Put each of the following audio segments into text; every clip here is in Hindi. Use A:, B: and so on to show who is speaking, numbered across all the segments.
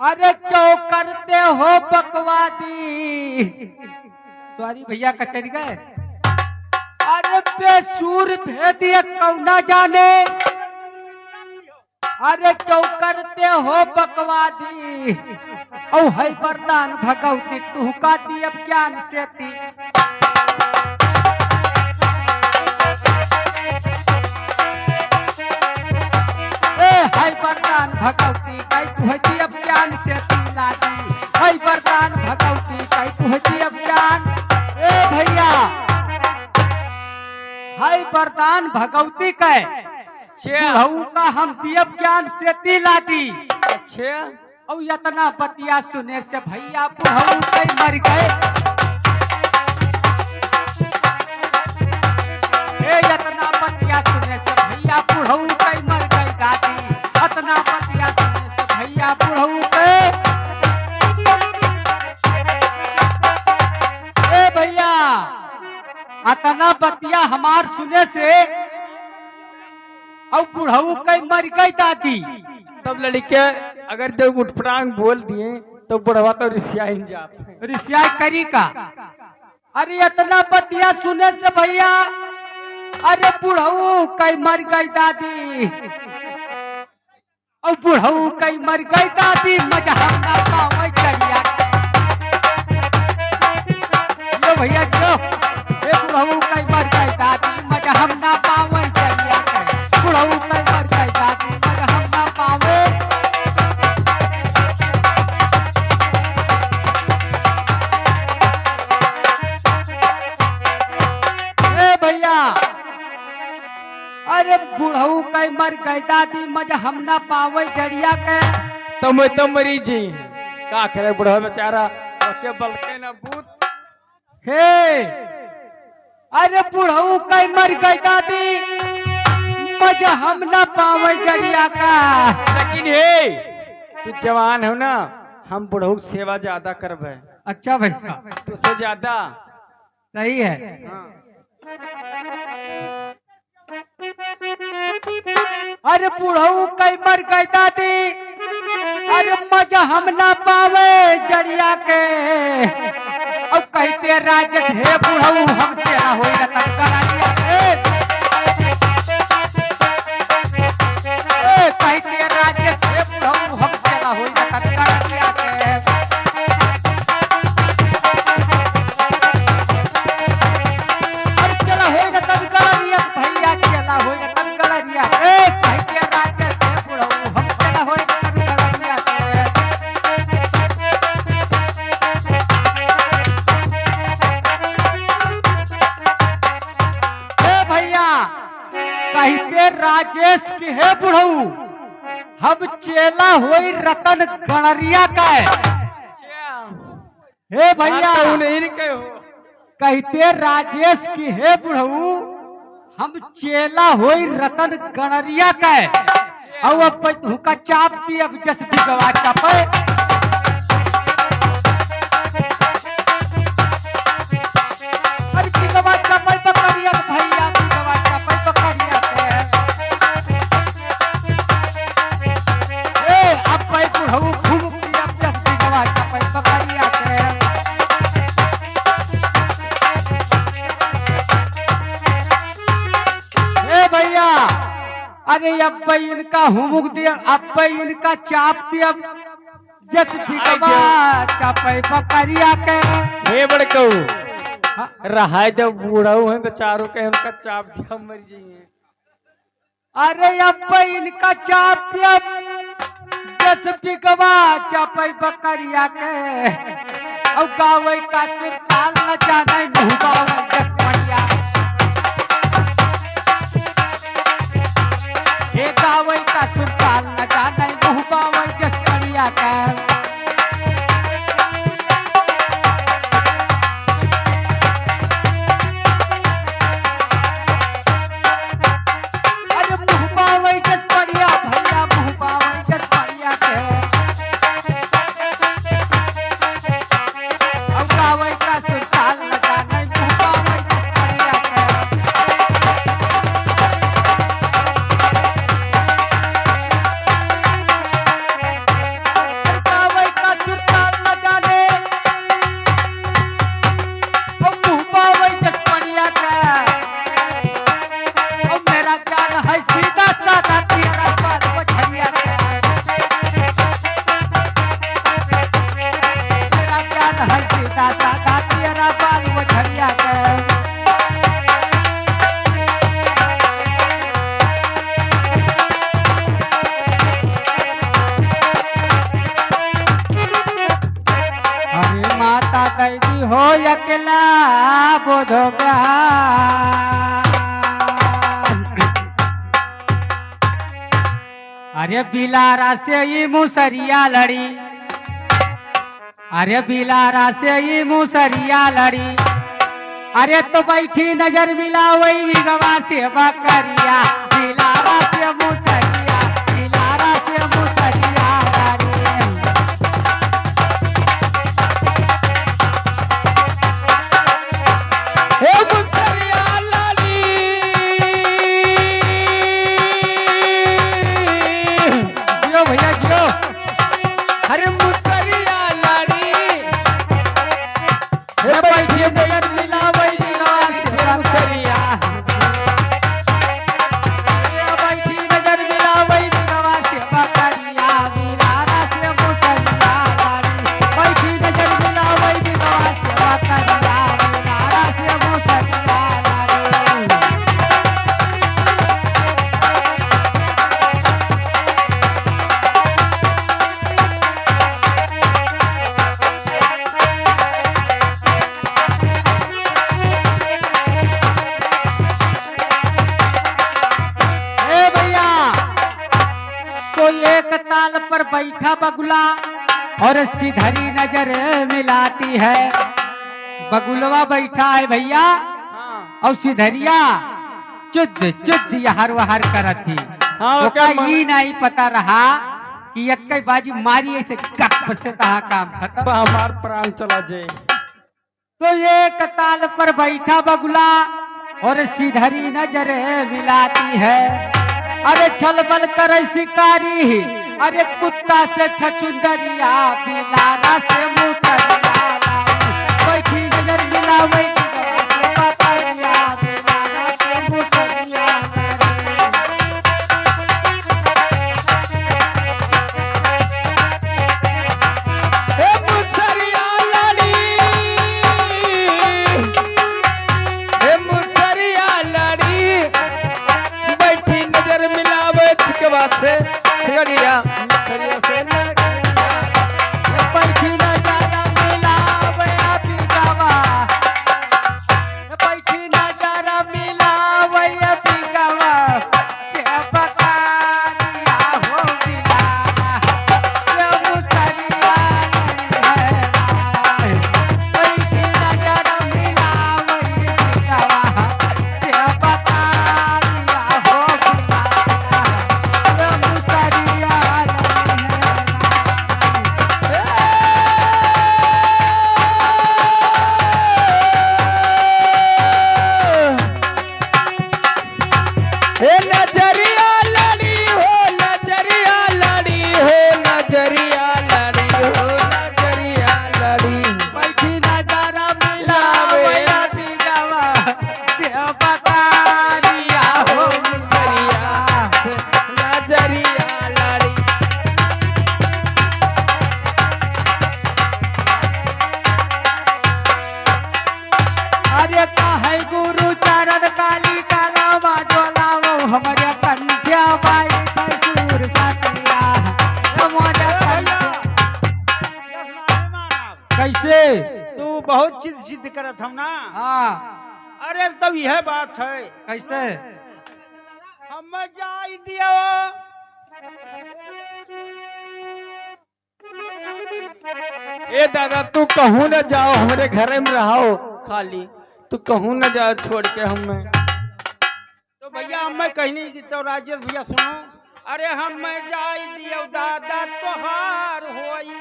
A: अरे क्यों करते हो बकवादी। सॉरी भैया कचर गए। अरे बेसूर भेदिए कौना जाने। अरे क्यों करते हो बकवादी। औ है वरदान भगवती तू का दी अब ज्ञान से ती। है वरदान भगवती कई तुहती अब ज्ञान से पीला दी। है वरदान भगवती कई तुहती अब ज्ञान। ए भैया है वरदान भगवती कै बुढ़ऊ का हम दियब ज्ञान से पीला दी।
B: अच्छा
A: और इतना बतिया सुने से भैया बुढ़ऊ कई मर गए। इतना बतिया सुने से भैया बुढ़ऊ कई मर गई दादी। इतना बतिया सुने से भैया बुढ़ऊ के। ए भैया इतना बतिया हमार सुने से और बुढ़ऊ कई मर गई दादी।
B: तब लड़के अगर जब उठपटांग बोल दिए तो बुढ़वा तो रिसियाई जाते।
A: रिसिया करी का। अरे इतना बतिया सुने से भैया अरे बुढ़ऊ कई मर गई दादी। और बुढ़ऊ कई मर गई दादी मजा हम ना पावे चढ़िया। लो भैया जो ए बुढ़ऊ कई मर गई दादी मजा हम ना पावे चढ़िया। बुढ़ऊ कई मर गई दादी मजा हम ना पावे। ए भैया अरे बुढ़ऊ कई मर गई दादी मजा हम ना पावे जड़िया के।
B: तो मैं तो मरी जी का करे बुढ़वा बेचारा के बलके ना भूत।
A: हे अरे बुढ़ऊ कई मर गई दादी मजा हम ना पावे जड़िया का।
B: लेकिन हे तू जवान हो ना हम बुढ़ऊ की सेवा ज्यादा करबे।
A: अच्छा भैया
B: तुझसे ज्यादा
A: सही है।
B: हाँ।
A: अरे बुढ़ऊ कई मर गई दादी अरे मजा हम ना पावे जड़िया के। अब कहते राजेश हे बुढ़ऊ हम तेरा होई रतन करानिया के। कहते राजेश हे बुढ़ऊ हम तेरा होई रतन करानिया के। अरे चला होई रतन करानिया भैया चला होई रतन करानिया। कहते राजेश हे बुढ़ऊ हम तेरा होई रतन करानिया के। भैया कहते राजेश की है बुढ़ऊ हम चेला होई रतन गणरिया का। हे भैया
B: नहीं कहो
A: कहते राजेश की है बुढ़ऊ हम चेला होई रतन गणरिया का। और अब हुका चाप दी अब जस भी गवा चापे। अरे की गवा चापे पकड़िया भैया की गवा चापे पकड़िया के। अब भाई बुढ़ऊ घूम की अब जस भी गवा चापे पकड़िया के। भैया अरे अब इनका हुमुक दिया अब इनका चाप दिया जस भिगवा चापे बकरिया के।
B: हे बड़कऊ रहा जब बूढ़ऊ है तो चारों के उनका चाप दिया मर जाइए।
A: अरे अब इनका चाप दिया जस भिगवा चापे बकरिया के। और गावे का सुरताल न जाने मुँह गावे जस बढ़िया। गावे का सुरताल न जाने मुँह गावे जस बढ़िया का। अरे मुँह गावे जस बढ़िया भैया मुँह गावे जस बढ़िया के। और गावे का सुरताल न जाने मुँह गावे जस बढ़िया के। हो अकेला बोधो अरे बिलारा से ही मुसरिया लड़ी, अरे बिलारा से ही मुसरिया लड़ी, अरे तो बैठी नजर मिला वही विगवा से बकरिया, बिलारा से मुसरिया, बिलारा से मुसरिया लड़ी।
B: हे मुसरिया लाली,
A: जियो भैया जियो।
B: अरे मुसरिया लाली,
A: हे बैठी नजर मिला वही विगवा से बकरिया, हे बैठी नजर मिला वही विगवा से बकरिया, बिलारा से मुसरिया लड़ी, बैठी नजर मिला वही विगवा से बकरिया, बिलारा से मुसरिया लड़ी। ए भैया, कोई एक ताल पर बैठा बगुला और सिधरी नजर मिलाती है। बगुलवा बैठा है भैया और सिधरिया चुद चुद यहर वहर करत थी।
B: हाँ,
A: तो
B: ओके,
A: का ये नहीं पता रहा कि एक बाजी मारी ऐसे गप से कहा काम खत्म।
B: हमार प्राण चला जाए।
A: तो एक ताल पर बैठा बगुला और सीधरी नजर मिलाती है। अरे छलबल करे शिकारी, अरे कुत्ता से छछुंदरिया, बिलारा से मुसरिया लाई, बैठी नजर मिलावे बकरिया, बिलारा से मुसरिया लाई।
B: हे मुसरिया लाली, हे मुसरिया लाली, बैठी नजर मिलावे इसके बाद से खगड़िया मुसरिया से न
A: बैठी नजर मिलावे बिगवा, बैठी नजर मिलावे बिगवा से बकरिया हो बिलारा से मुसरिया लड़ी है। बैठी नजर मिलावे बिगवा से बकरिया हो बिलारा से मुसरिया
B: हे नजरिया लड़ी हो, नजरिया लड़ी हो, नजरिया लड़ी हो, नजरिया लड़ी।
A: बैठी नजर मिलावे बिगवा से बकरिया हो मुसरिया।
B: नजरिया लड़ी।
A: अरे काहे गुरु चरण काली काला बाजोलाओ हमारे कंठिया बाई तसूर सतिया मोरे कैसे।
C: तू बहुत चीज सिद्ध करत हम ना।
A: हाँ
C: अरे तब यह बात है,
A: कैसे।
C: हम जाई दियो
B: ए दादा तू कहूँ न जाओ, हमारे घर में रहो खाली, तू कहूँ न जाओ छोड़ के हमें।
C: तो भैया हम कहीं नहीं कि तो राजेश भैया सुनो। अरे हम जाई दियो दादा तोहार होई,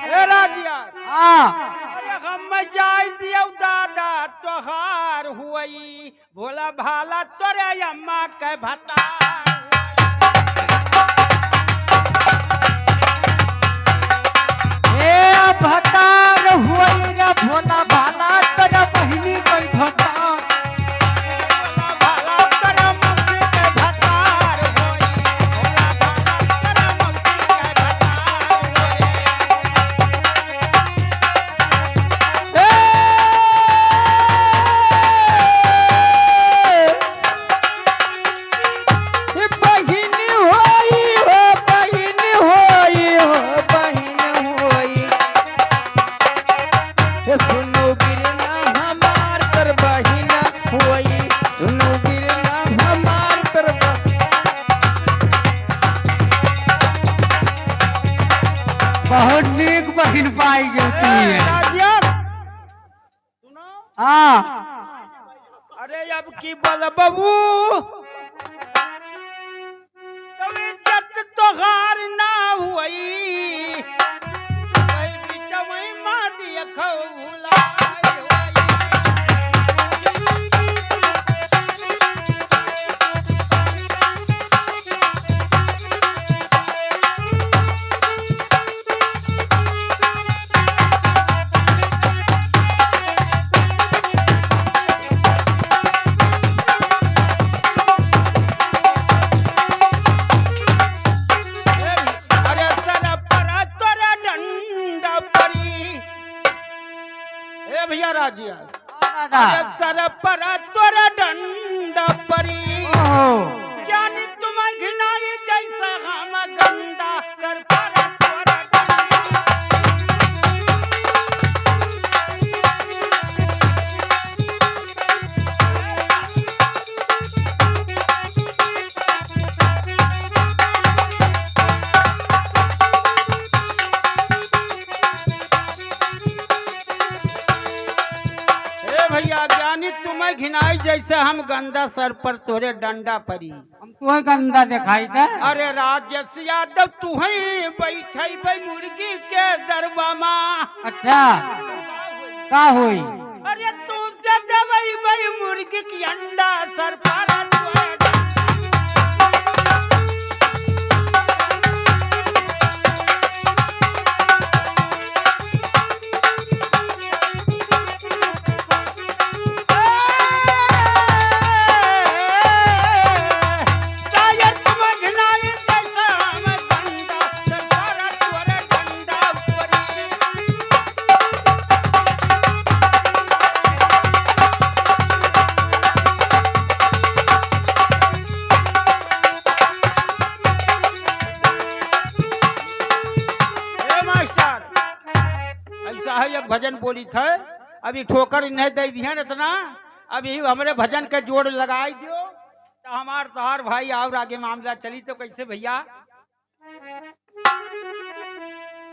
C: ए राजिया,
A: हाँ
C: अरे हम जाई दियो दादा तोहार होई, भोला भाला तोरे अम्मा के भता।
A: ए भतार हुई रे भोला भाला तेरा बहिनी कोई भतार।
C: भोला भाला तोरे मौसी के भतार होई, भोला भाला तोरे मौसी के भतार होई।
A: बहुत नीक बहिन पाई गई तू ये।
C: राजिया सुनो
A: हाँ
C: अरे अब की बोल बबू तुम इज्जत तो हार ना हुई वही बीच वही मार दिया खौला अरे सर पर तोरा डंडा परी ए भैया राजिया
A: दादा
C: अरे सर पर तोरा डंडा परी
A: ओ
C: ज्ञानी तुम्हें घिनाई जैसा हम गंदा सर पर तोरा डंडा ए भैया ज्ञानी तुम्हें घिनाई जैसे हम गंदा सर पर तोरे डंडा परी
A: हम तुम्हें गंदा दिखाई दे।
C: अरे राजेश यादव तू ही बैठे भाई मुर्गी के दरबा माँ
A: अच्छा का हुई?
C: अरे तू से दवाई भाई मुर्गी की अंडा सर पर तोरे शायद तुम्हें घिनाई जैसा हम गंदा सर पर तोरे डंडा परी ए मास्टर ऐसा है ये भजन बोली थे अभी ठोकर नहीं दे दिया न इतना अभी हमरे भजन के जोड़ लगाई दियो तो हमार तोहार भाई और आगे मामला चली तो कैसे भैया